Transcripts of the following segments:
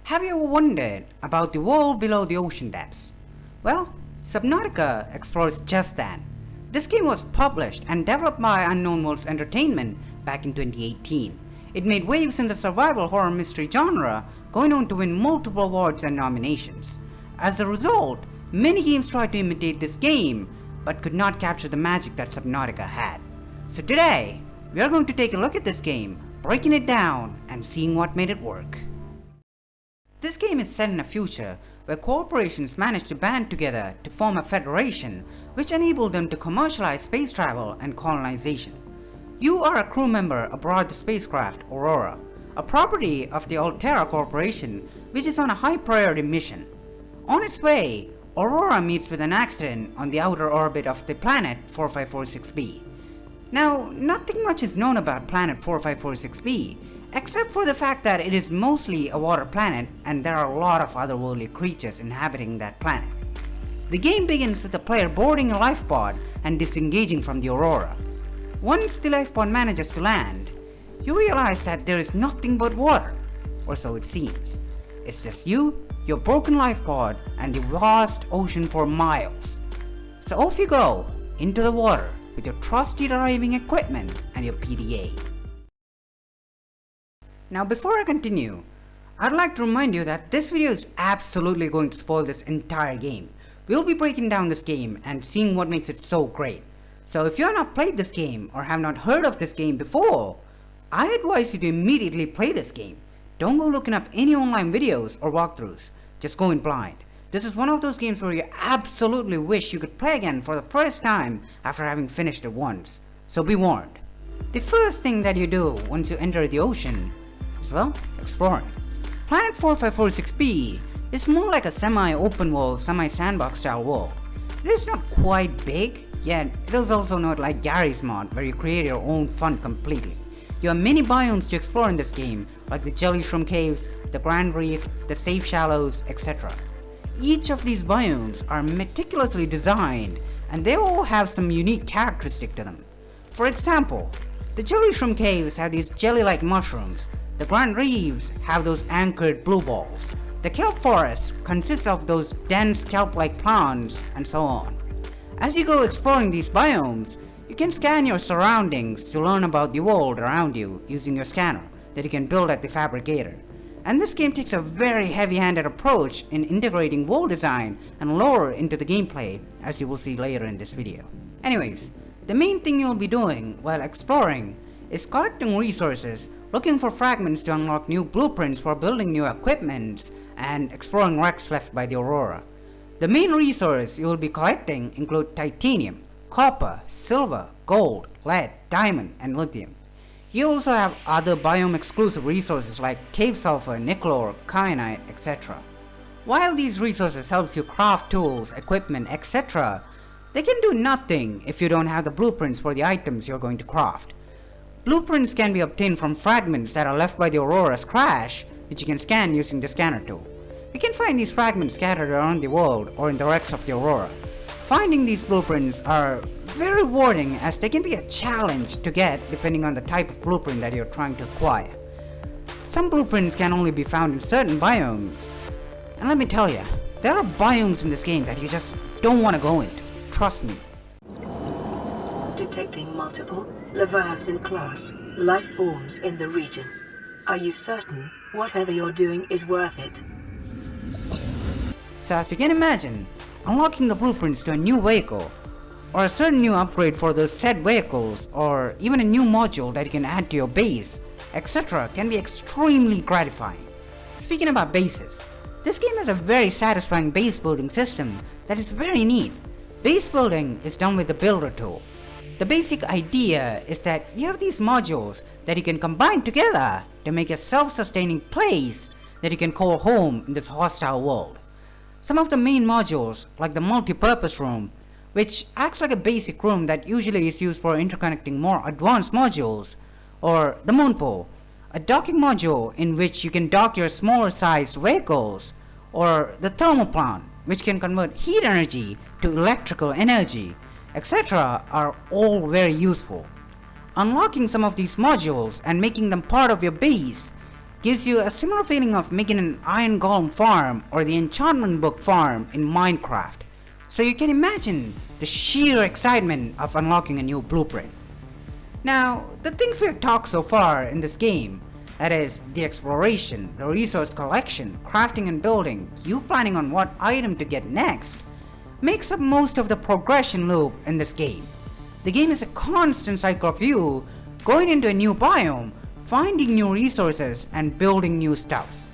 Have you ever wondered about the world below the ocean depths? Well, Subnautica explores just that. This game was published and developed by Unknown Worlds Entertainment back in 2018. It made waves in the survival horror mystery genre, going on to win multiple awards and nominations. As a result, many games tried to imitate this game, but could not capture the magic that Subnautica had. So today, we are going to take a look at this game, breaking it down and seeing what made it work. This game is set in a future where corporations managed to band together to form a federation which enabled them to commercialize space travel and colonization. You are a crew member aboard the spacecraft Aurora, a property of the Altera Corporation which is on a high priority mission. On its way, Aurora meets with an accident on the outer orbit of the planet 4546b. Now, nothing much is known about planet 4546b, except for the fact that it is mostly a water planet and there are a lot of otherworldly creatures inhabiting that planet. The game begins with the player boarding a lifepod and disengaging from the Aurora. Once the lifepod manages to land, you realize that there is nothing but water, or so it seems. It's just you, your broken lifepod, and the vast ocean for miles. So off you go, into the water, with your trusty diving equipment and your PDA. Now before I continue, I'd like to remind you that this video is absolutely going to spoil this entire game. We'll be breaking down this game and seeing what makes it so great. So if you have not played this game or have not heard of this game before, I advise you to immediately play this game. Don't go looking up any online videos or walkthroughs, just go in blind. This is one of those games where you absolutely wish you could play again for the first time after having finished it once. So be warned. The first thing that you do once you enter the ocean is, well, exploring. Planet 4546b is more like a semi-open world, semi-sandbox style world. It is not quite big, yet it is also not like Gary's mod where you create your own fun completely. You have many biomes to explore in this game, like the jelly shroom caves, the Grand Reef, the safe shallows, etc. Each of these biomes are meticulously designed and they all have some unique characteristic to them. For example, the jelly shroom caves have these jelly-like mushrooms, the Grand Reefs have those anchored blue balls, the kelp forests consist of those dense kelp-like plants, and so on. As you go exploring these biomes, you can scan your surroundings to learn about the world around you using your scanner that you can build at the fabricator. And this game takes a very heavy-handed approach in integrating world design and lore into the gameplay, as you will see later in this video. Anyways, the main thing you will be doing while exploring is collecting resources, looking for fragments to unlock new blueprints for building new equipment, and exploring wrecks left by the Aurora. The main resource you will be collecting include titanium, copper, silver, gold, lead, diamond, and lithium. You also have other biome exclusive resources like cave sulfur, nickel ore, kyanite, etc. While these resources helps you craft tools, equipment, etc., they can do nothing if you don't have the blueprints for the items you're going to craft. Blueprints can be obtained from fragments that are left by the Aurora's crash, which you can scan using the scanner tool. You can find these fragments scattered around the world or in the wrecks of the Aurora. Finding these blueprints are very rewarding as they can be a challenge to get depending on the type of blueprint that you're trying to acquire. Some blueprints can only be found in certain biomes, and let me tell you, there are biomes in this game that you just don't want to go into, trust me. Detecting multiple Leviathan class life forms in the region. Are you certain whatever you're doing is worth it? So as you can imagine, unlocking the blueprints to a new vehicle, or a certain new upgrade for those said vehicles, or even a new module that you can add to your base, etc. can be extremely gratifying. Speaking about bases, this game has a very satisfying base building system that is very neat. Base building is done with the builder tool. The basic idea is that you have these modules that you can combine together to make a self-sustaining place that you can call home in this hostile world. Some of the main modules, like the multi-purpose room, which acts like a basic room that usually is used for interconnecting more advanced modules, or the moon pool, a docking module in which you can dock your smaller sized vehicles, or the thermal plant, which can convert heat energy to electrical energy, etc. are all very useful. Unlocking some of these modules and making them part of your base gives you a similar feeling of making an iron golem farm or the enchantment book farm in Minecraft. So you can imagine the sheer excitement of unlocking a new blueprint. Now, the things we have talked so far in this game, that is, the exploration, the resource collection, crafting and building, you planning on what item to get next, makes up most of the progression loop in this game. The game is a constant cycle of you going into a new biome, finding new resources and building new stuffs.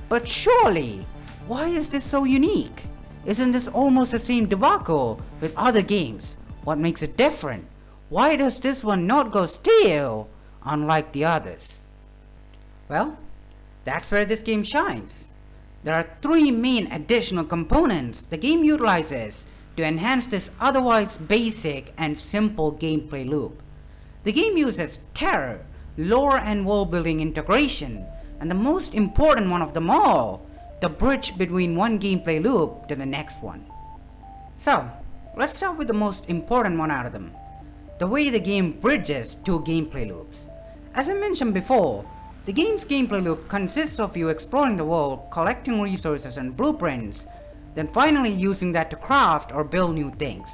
But surely, why is this so unique? Isn't this almost the same debacle with other games? What makes it different? Why does this one not go stale unlike the others? Well, that's where this game shines. There are three main additional components the game utilizes to enhance this otherwise basic and simple gameplay loop. The game uses terror, lore and world building integration, and the most important one of them all, the bridge between one gameplay loop to the next one. So, let's start with the most important one out of them, the way the game bridges two gameplay loops. As I mentioned before, the game's gameplay loop consists of you exploring the world, collecting resources and blueprints, then finally using that to craft or build new things.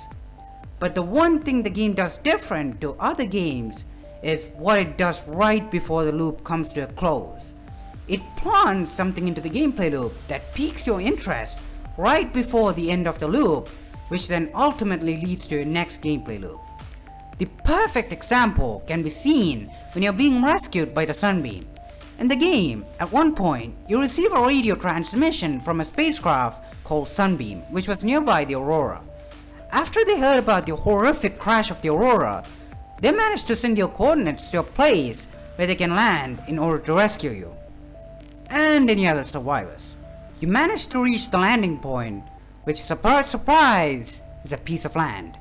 But the one thing the game does different to other games is what it does right before the loop comes to a close. It plants something into the gameplay loop that piques your interest right before the end of the loop, which then ultimately leads to your next gameplay loop. The perfect example can be seen when you're being rescued by the Sunbeam. In the game, at one point, you receive a radio transmission from a spacecraft called Sunbeam, which was nearby the Aurora. After they heard about the horrific crash of the Aurora, they managed to send your coordinates to a place where they can land in order to rescue you and any other survivors. You managed to reach the landing point, which, surprise, is a piece of land.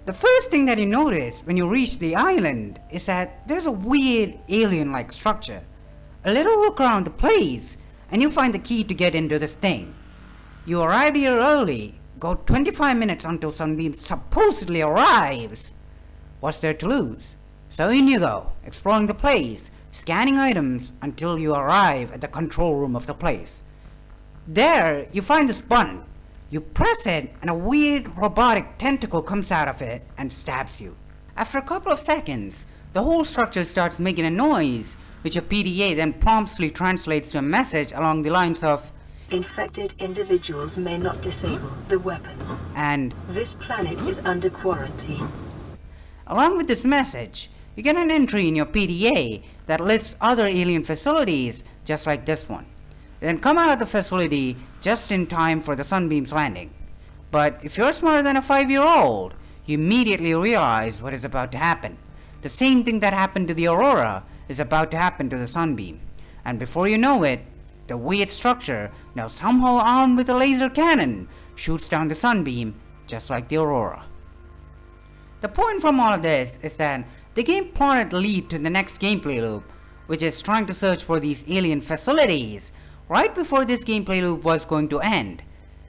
The first thing that you notice when you reach the island is that there's a weird alien-like structure. A little look around the place and you find the key to get into this thing. You arrive here early, go 25 minutes until Sunbeam supposedly arrives. What's there to lose? So in you go, exploring the place, scanning items until you arrive at the control room of the place. There, you find this button. You press it and a weird robotic tentacle comes out of it and stabs you. After a couple of seconds, the whole structure starts making a noise, which a PDA then promptly translates to a message along the lines of, "Infected individuals may not disable the weapon. And This planet is under quarantine." along with this message, you get an entry in your PDA that lists other alien facilities just like this one. Then come out of the facility just in time for the Sunbeam's landing. But if you're smarter than a 5-year-old, you immediately realize what is about to happen. The same thing that happened to the Aurora is about to happen to the Sunbeam. And before you know it, the weird structure, now somehow armed with a laser cannon, shoots down the Sunbeam just like the Aurora. The point from all of this is that the game planted the lead to the next gameplay loop, which is trying to search for these alien facilities right before this gameplay loop was going to end.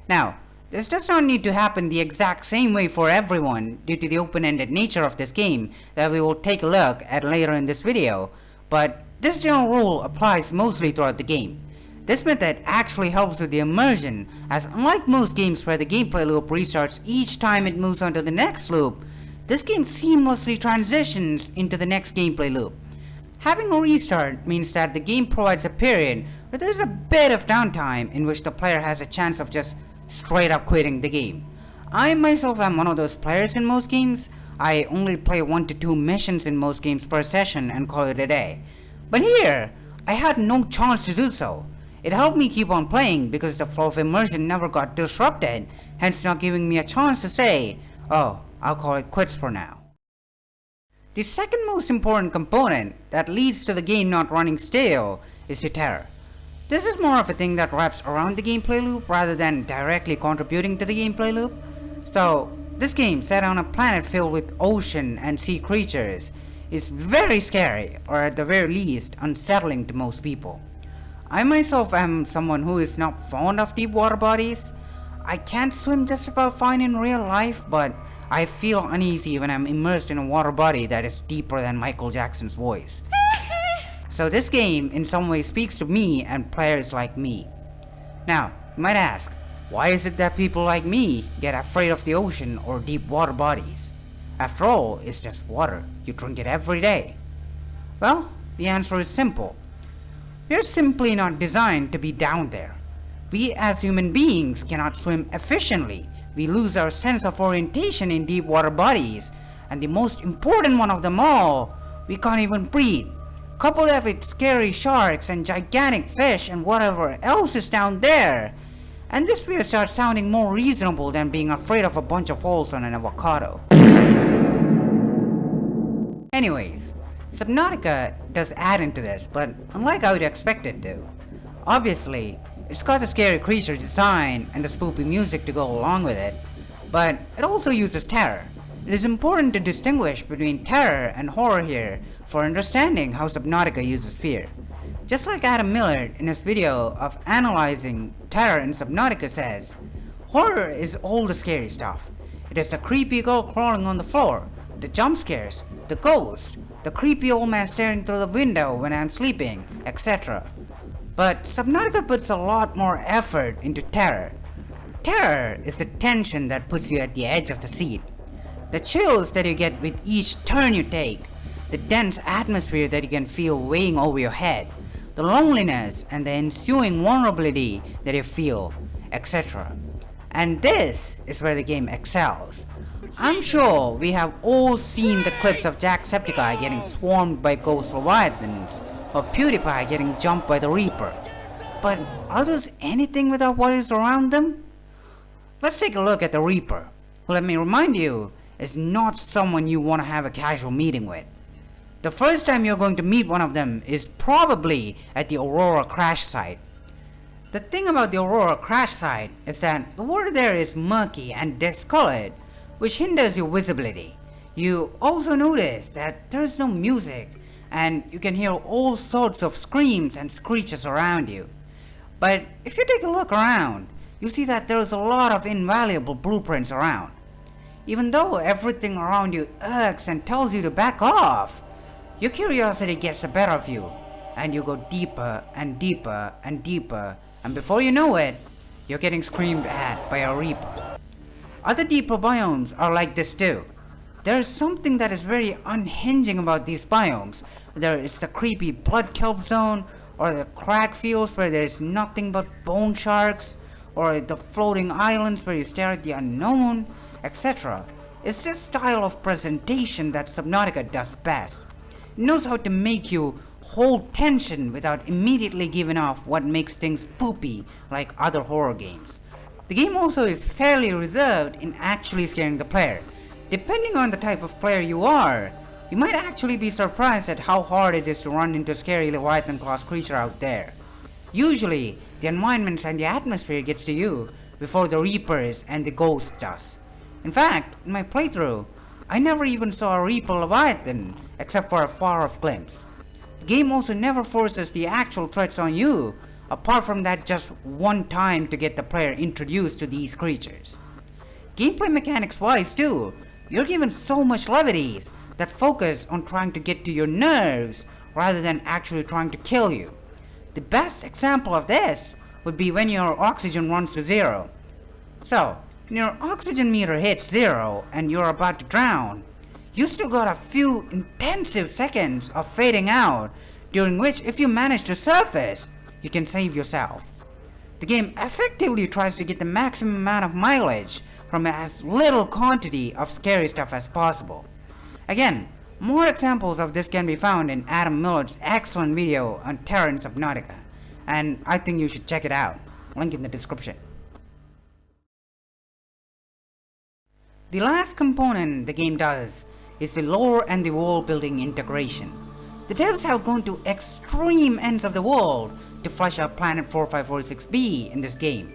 Now, this does not need to happen the exact same way for everyone due to the open-ended nature of this game that we will take a look at later in this video, but this general rule applies mostly throughout the game. This method actually helps with the immersion, as unlike most games where the gameplay loop restarts each time it moves on to the next loop, this game seamlessly transitions into the next gameplay loop. Having a restart means that the game provides a period where there's a bit of downtime in which the player has a chance of just straight up quitting the game. I myself am one of those players in most games. I only play 1 to 2 missions in most games per session and call it a day. But here, I had no chance to do so. It helped me keep on playing because the flow of immersion never got disrupted, hence not giving me a chance to say, oh, I'll call it quits for now. The second most important component that leads to the game not running stale is the terror. This is more of a thing that wraps around the gameplay loop rather than directly contributing to the gameplay loop. So, this game set on a planet filled with ocean and sea creatures is very scary, or at the very least unsettling to most people. I myself am someone who is not fond of deep water bodies. I can't swim just about fine in real life, but I feel uneasy when I'm immersed in a water body that is deeper than Michael Jackson's voice. So this game in some way speaks to me and players like me. Now, you might ask, why is it that people like me get afraid of the ocean or deep water bodies? After all, it's just water. You drink it every day. Well, the answer is simple. We are simply not designed to be down there. We as human beings cannot swim efficiently. We lose our sense of orientation in deep water bodies. And the most important one of them all, we can't even breathe. Couple that with scary sharks and gigantic fish and whatever else is down there, and this will start sounding more reasonable than being afraid of a bunch of holes on an avocado. Anyways, Subnautica does add into this, but unlike how you'd expect it to. Obviously, it's got the scary creature design and the spoopy music to go along with it, but it also uses terror. It is important to distinguish between terror and horror here for understanding how Subnautica uses fear. Just like Adam Miller in his video of analyzing terror in Subnautica says, horror is all the scary stuff. It is the creepy girl crawling on the floor, the jump scares, the ghost, the creepy old man staring through the window when I'm sleeping, etc. But Subnautica puts a lot more effort into terror. Terror is the tension that puts you at the edge of the seat. The chills that you get with each turn you take, the dense atmosphere that you can feel weighing over your head, the loneliness and the ensuing vulnerability that you feel, etc. And this is where the game excels. I'm sure we have all seen the clips of Jacksepticeye getting swarmed by ghost leviathans, or PewDiePie getting jumped by the Reaper. But are those anything without what is around them? Let's take a look at the Reaper, who, let me remind you, is not someone you want to have a casual meeting with. The first time you're going to meet one of them is probably at the Aurora crash site. The thing about the Aurora crash site is that the water there is murky and discolored, which hinders your visibility. You also notice that there is no music, and you can hear all sorts of screams and screeches around you. But if you take a look around, you see that there is a lot of invaluable blueprints around. Even though everything around you irks and tells you to back off, your curiosity gets the better of you, and you go deeper and deeper and deeper, and before you know it, you're getting screamed at by a Reaper. Other deeper biomes are like this too. There is something that is very unhinging about these biomes, whether it's the creepy blood kelp zone, or the crag fields where there is nothing but bone sharks, or the floating islands where you stare at the unknown, etc. It's this style of presentation that Subnautica does best. It knows how to make you hold tension without immediately giving off what makes things poopy like other horror games. The game also is fairly reserved in actually scaring the player. Depending on the type of player you are, you might actually be surprised at how hard it is to run into a scary Leviathan class creature out there. Usually, the environments and the atmosphere gets to you before the Reapers and the Ghost does. In fact, in my playthrough, I never even saw a Reaper Leviathan except for a far-off glimpse. The game also never forces the actual threats on you, apart from that just one time to get the player introduced to these creatures. Gameplay mechanics wise too, you're given so much levities that focus on trying to get to your nerves rather than actually trying to kill you. The best example of this would be when your oxygen runs to zero. So, when your oxygen meter hits zero and you're about to drown, you still got a few intensive seconds of fading out, during which if you manage to surface, you can save yourself. The game effectively tries to get the maximum amount of mileage from as little quantity of scary stuff as possible. Again, more examples of this can be found in Adam Miller's excellent video on Terror in Subnautica, and I think you should check it out. Link in the description. The last component the game does is the lore and the world building integration. The devs have gone to extreme ends of the world to flesh out Planet 4546b in this game.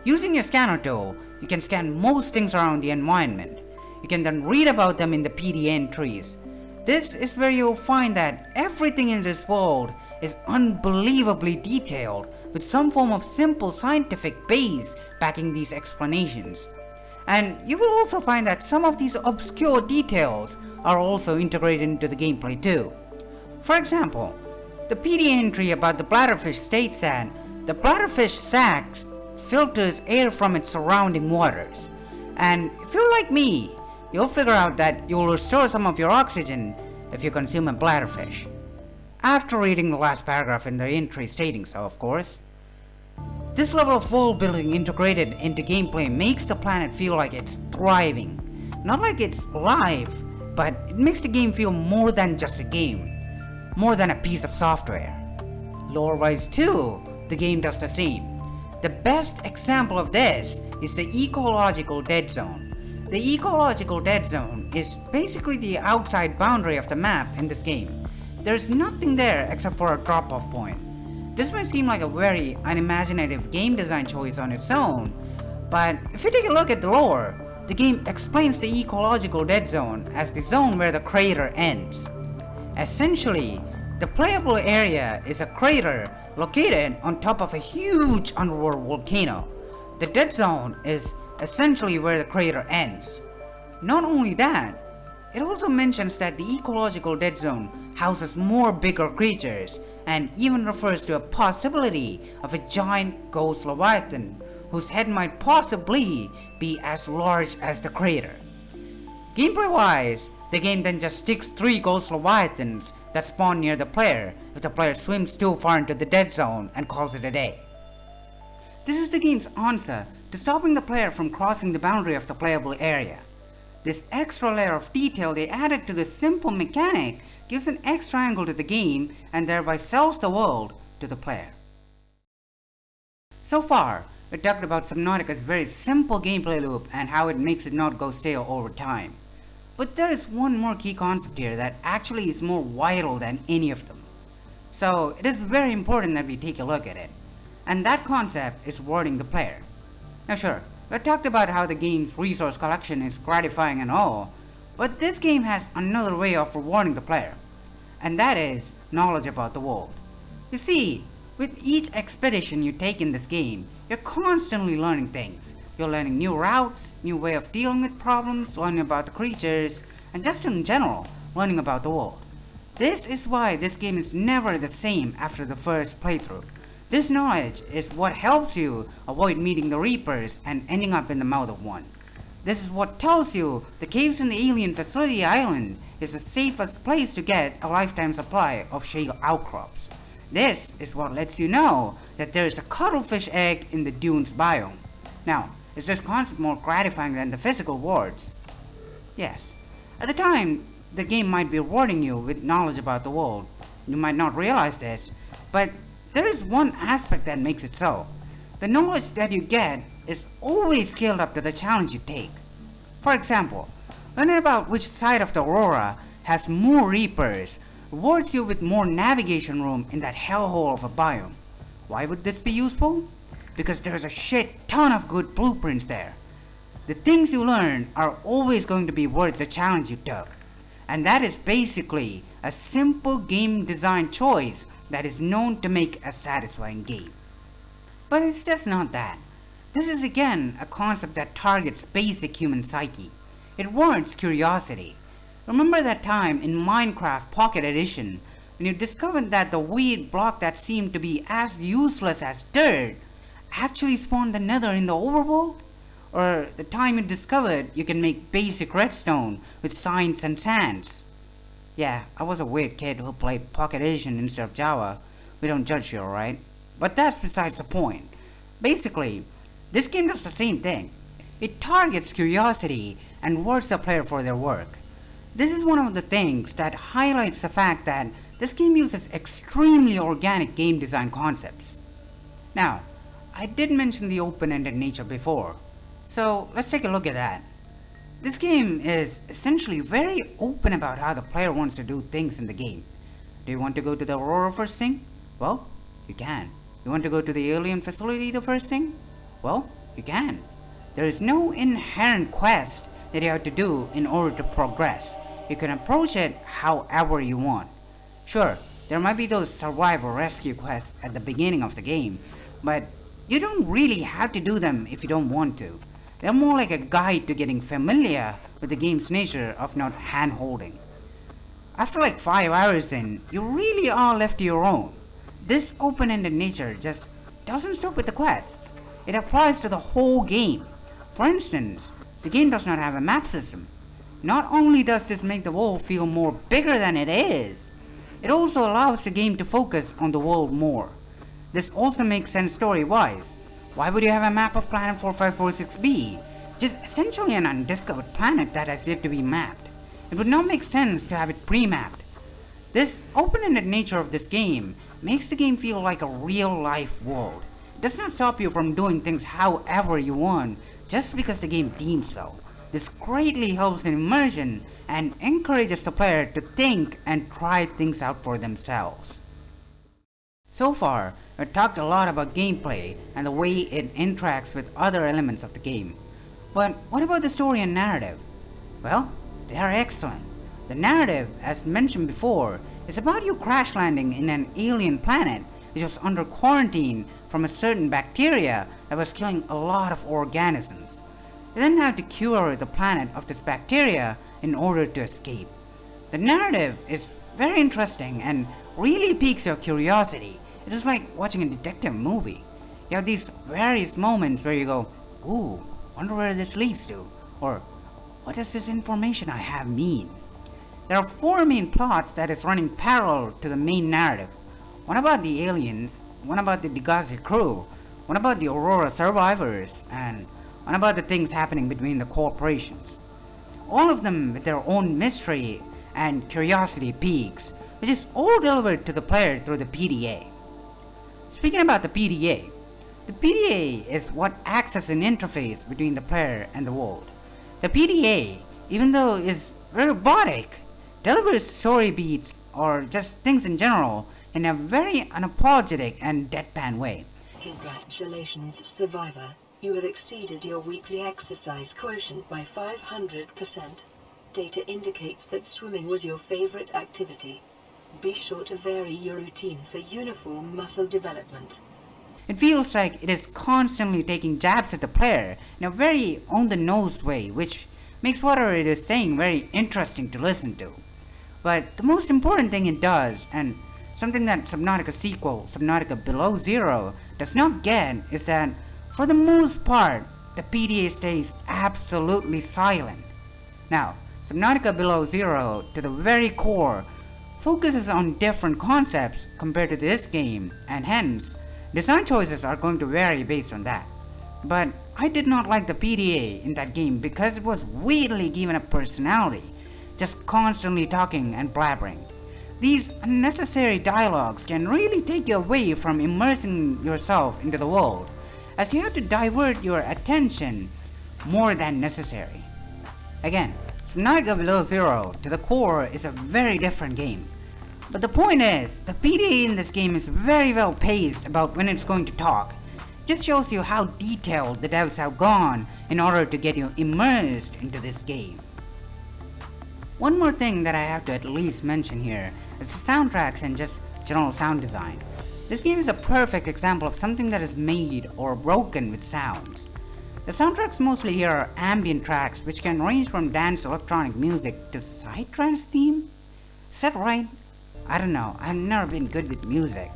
Using your scanner tool, you can scan most things around the environment. You can then read about them in the PD entries. This is where you'll find that everything in this world is unbelievably detailed, with some form of simple scientific base backing these explanations. And you will also find that some of these obscure details are also integrated into the gameplay too. For example, The PD entry about the bladderfish states that the bladderfish sacs filters air from its surrounding waters. And if you're like me, you'll figure out that you'll restore some of your oxygen if you consume a bladderfish. After reading the last paragraph in the entry stating so, of course. This level of world building integrated into gameplay makes the planet feel like it's thriving. Not like it's alive, but it makes the game feel more than just a game. More than a piece of software. Lore-wise too, the game does the same. The best example of this is the ecological dead zone. The ecological dead zone is basically the outside boundary of the map in this game. There's nothing there except for a drop-off point. This might seem like a very unimaginative game design choice on its own, but if you take a look at the lore, the game explains the ecological dead zone as the zone where the crater ends. Essentially, the playable area is a crater located on top of a huge underworld volcano. The dead zone is essentially where the crater ends. Not only that, it also mentions that the ecological dead zone houses more bigger creatures and even refers to a possibility of a giant ghost leviathan whose head might possibly be as large as the crater. Gameplay wise, the game then just sticks 3 ghost leviathans that spawn near the player if the player swims too far into the dead zone and calls it a day. This is the game's answer to stopping the player from crossing the boundary of the playable area. This extra layer of detail they added to this simple mechanic gives an extra angle to the game and thereby sells the world to the player. So far, we talked about Subnautica's very simple gameplay loop and how it makes it not go stale over time. But there is one more key concept here that actually is more vital than any of them. So it is very important that we take a look at it. And that concept is rewarding the player. Now sure, we talked about how the game's resource collection is gratifying and all, but this game has another way of rewarding the player. And that is knowledge about the world. You see, with each expedition you take in this game, you're constantly learning things. You're learning new routes, new way of dealing with problems, learning about the creatures, and just in general, learning about the world. This is why this game is never the same after the first playthrough. This knowledge is what helps you avoid meeting the Reapers and ending up in the mouth of one. This is what tells you the caves in the alien facility island is the safest place to get a lifetime supply of shale outcrops. This is what lets you know that there is a cuttlefish egg in the dunes biome. Now, is this concept more gratifying than the physical rewards? Yes. At the time, the game might be rewarding you with knowledge about the world. You might not realize this, but there is one aspect that makes it so. The knowledge that you get is always scaled up to the challenge you take. For example, learning about which side of the aurora has more reapers rewards you with more navigation room in that hellhole of a biome. Why would this be useful? Because there's a shit ton of good blueprints there. The things you learn are always going to be worth the challenge you took. And that is basically a simple game design choice that is known to make a satisfying game. But it's just not that. This is again a concept that targets basic human psyche. It warrants curiosity. Remember that time in Minecraft Pocket Edition when you discovered that the weird block that seemed to be as useless as dirt actually spawned the nether in the overworld? Or the time you discovered you can make basic redstone with signs and sands? Yeah, I was a weird kid who played Pocket Edition instead of Java. We don't judge here, right? But that's besides the point. Basically, this game does the same thing. It targets curiosity and rewards the player for their work. This is one of the things that highlights the fact that this game uses extremely organic game design concepts. Now, I did mention the open-ended nature before, so let's take a look at that. This game is essentially very open about how the player wants to do things in the game. Do you want to go to the Aurora first thing? Well, you can. You want to go to the alien facility the first thing? Well, you can. There is no inherent quest that you have to do in order to progress. You can approach it however you want. Sure, there might be those survive or rescue quests at the beginning of the game, but you don't really have to do them if you don't want to. They're more like a guide to getting familiar with the game's nature of not hand-holding. After like 5 hours in, you really are left to your own. This open-ended nature just doesn't stop with the quests. It applies to the whole game. For instance, the game does not have a map system. Not only does this make the world feel more bigger than it is, it also allows the game to focus on the world more. This also makes sense story-wise. Why would you have a map of planet 4546b, which is essentially an undiscovered planet that has yet to be mapped? It would not make sense to have it pre-mapped. This open-ended nature of this game makes the game feel like a real-life world. It does not stop you from doing things however you want just because the game deems so. This greatly helps in immersion and encourages the player to think and try things out for themselves. So far, we've talked a lot about gameplay and the way it interacts with other elements of the game. But what about the story and narrative? Well, they are excellent. The narrative, as mentioned before, is about you crash landing in an alien planet which was under quarantine from a certain bacteria that was killing a lot of organisms. You then have to cure the planet of this bacteria in order to escape. The narrative is very interesting and really piques your curiosity. It is like watching a detective movie. You have these various moments where you go, ooh, wonder where this leads to, or what does this information I have mean? There are 4 main plots that is running parallel to the main narrative. One about the aliens, one about the Degassi crew, one about the Aurora survivors, and one about the things happening between the corporations. All of them with their own mystery and curiosity peaks, which is all delivered to the player through the PDA. Speaking about the PDA is what acts as an interface between the player and the world. The PDA, even though is very robotic, delivers story beats or just things in general in a very unapologetic and deadpan way. Congratulations, survivor. You have exceeded your weekly exercise quotient by 500%. Data indicates that swimming was your favorite activity. Be sure to vary your routine for uniform muscle development. It feels like it is constantly taking jabs at the player in a very on-the-nose way, which makes whatever it is saying very interesting to listen to. But the most important thing it does, and something that Subnautica sequel, Subnautica Below Zero, does not get, is that for the most part, the PDA stays absolutely silent. Now, Subnautica Below Zero, to the very core, focuses on different concepts compared to this game, and hence, design choices are going to vary based on that. But I did not like the PDA in that game because it was weirdly given a personality, just constantly talking and blabbering. These unnecessary dialogues can really take you away from immersing yourself into the world, as you have to divert your attention more than necessary. Again, Subnautica Below Zero to the core is a very different game. But the point is, the PDA in this game is very well paced about when it's going to talk. It just shows you how detailed the devs have gone in order to get you immersed into this game. One more thing that I have to at least mention here is the soundtracks and just general sound design. This game is a perfect example of something that is made or broken with sounds. The soundtracks mostly here are ambient tracks which can range from dance electronic music to psytrance theme? Is that right? I don't know, I've never been good with music.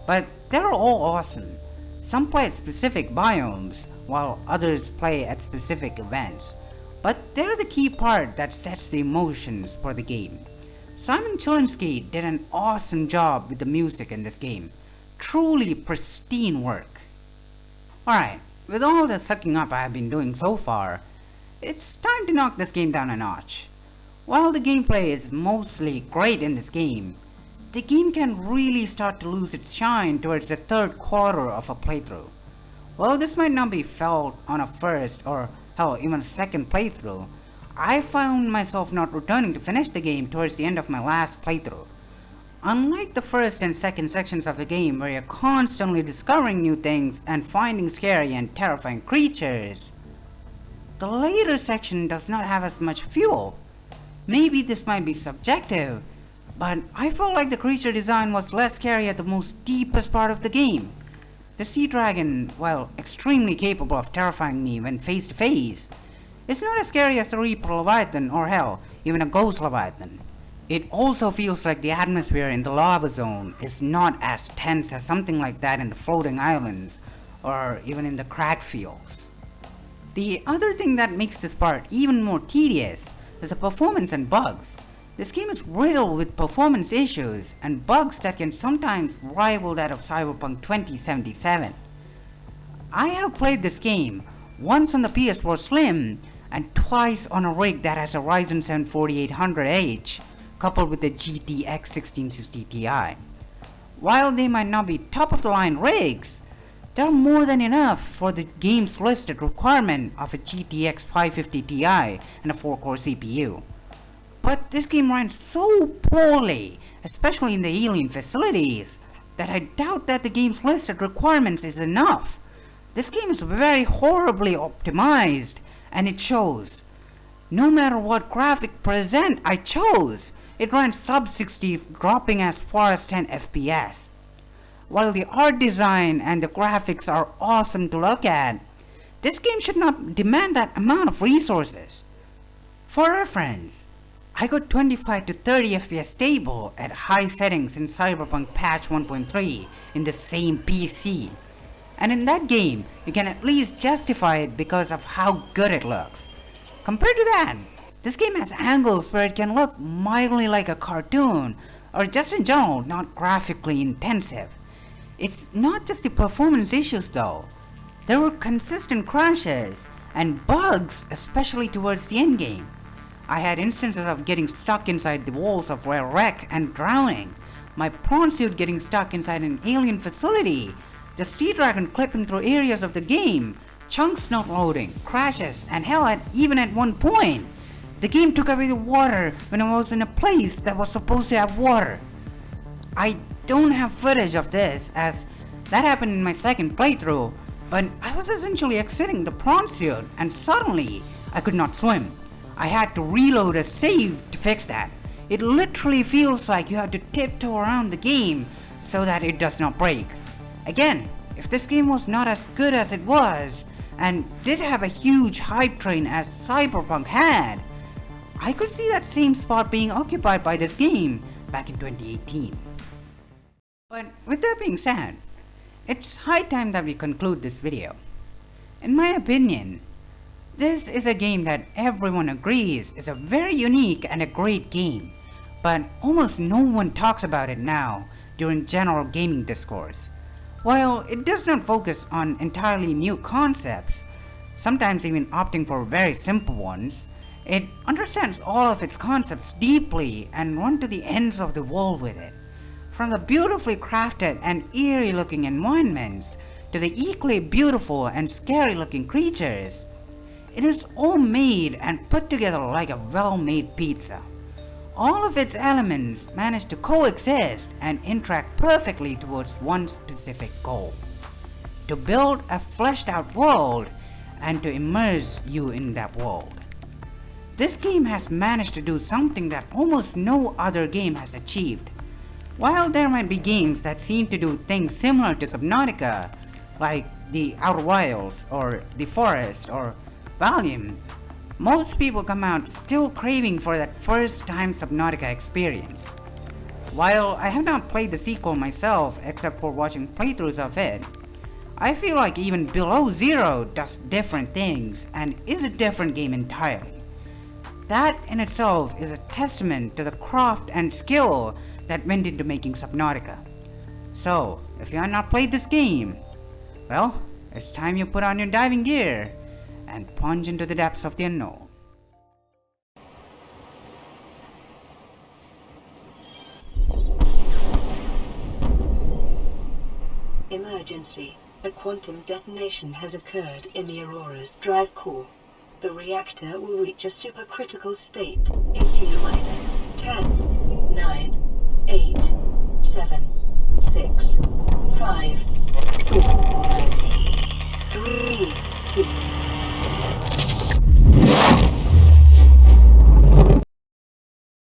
But they're all awesome. Some play at specific biomes, while others play at specific events. But they're the key part that sets the emotions for the game. Simon Chilinsky did an awesome job with the music in this game. Truly pristine work. Alright, with all the sucking up I have been doing so far, it's time to knock this game down a notch. While the gameplay is mostly great in this game, the game can really start to lose its shine towards the third quarter of a playthrough. While this might not be felt on a first or hell even a second playthrough, I found myself not returning to finish the game towards the end of my last playthrough. Unlike the first and second sections of the game where you're constantly discovering new things and finding scary and terrifying creatures, the later section does not have as much fuel. Maybe this might be subjective, but I felt like the creature design was less scary at the most deepest part of the game. The sea dragon, while extremely capable of terrifying me when face to face, it's not as scary as a Reaper Leviathan or hell, even a Ghost Leviathan. It also feels like the atmosphere in the lava zone is not as tense as something like that in the floating islands or even in the crack fields. The other thing that makes this part even more tedious is the performance and bugs. This game is riddled with performance issues and bugs that can sometimes rival that of Cyberpunk 2077. I have played this game once on the PS4 Slim and twice on a rig that has a Ryzen 7 4800H coupled with the GTX 1660 Ti. While they might not be top of the line rigs, they're more than enough for the game's listed requirement of a GTX 550 Ti and a 4-core CPU. But this game runs so poorly, especially in the alien facilities, that I doubt that the game's listed requirements is enough. This game is very horribly optimized, and it shows. No matter what graphic present I chose, it runs sub 60, dropping as far as 10 FPS. While the art design and the graphics are awesome to look at, this game should not demand that amount of resources. For reference, I got 25 to 30 FPS stable at high settings in Cyberpunk patch 1.3 in the same PC. And in that game, you can at least justify it because of how good it looks. Compared to that, this game has angles where it can look mildly like a cartoon, or just in general not graphically intensive. It's not just the performance issues though. There were consistent crashes and bugs, especially towards the end game. I had instances of getting stuck inside the walls of a wreck and drowning, my prawn suit getting stuck inside an alien facility, the Sea Dragon clipping through areas of the game, chunks not loading, crashes, and hell, even at one point, the game took away the water when I was in a place that was supposed to have water. I don't have footage of this as that happened in my second playthrough, but I was essentially exiting the prawn suit and suddenly I could not swim. I had to reload a save to fix that. It literally feels like you have to tiptoe around the game so that it does not break. Again, if this game was not as good as it was, and did have a huge hype train as Cyberpunk had, I could see that same spot being occupied by this game back in 2018. But with that being said, it's high time that we conclude this video. In my opinion, this is a game that everyone agrees is a very unique and a great game, but almost no one talks about it now during general gaming discourse. While it does not focus on entirely new concepts, sometimes even opting for very simple ones, it understands all of its concepts deeply and run to the ends of the world with it. From the beautifully crafted and eerie looking environments to the equally beautiful and scary looking creatures, it is all made and put together like a well-made pizza. All of its elements manage to coexist and interact perfectly towards one specific goal: to build a fleshed out world and to immerse you in that world. This game has managed to do something that almost no other game has achieved. While there might be games that seem to do things similar to Subnautica, like the Outer Wilds or The Forest or Valium, most people come out still craving for that first time Subnautica experience. While I have not played the sequel myself except for watching playthroughs of it, I feel like even Below Zero does different things and is a different game entirely. That in itself is a testament to the craft and skill that went into making Subnautica. So, if you have not played this game, well, it's time you put on your diving gear and plunge into the depths of the unknown. Emergency. A quantum detonation has occurred in the Aurora's drive core. The reactor will reach a supercritical state in T-minus 10, 9, 8, 7, 6, 5,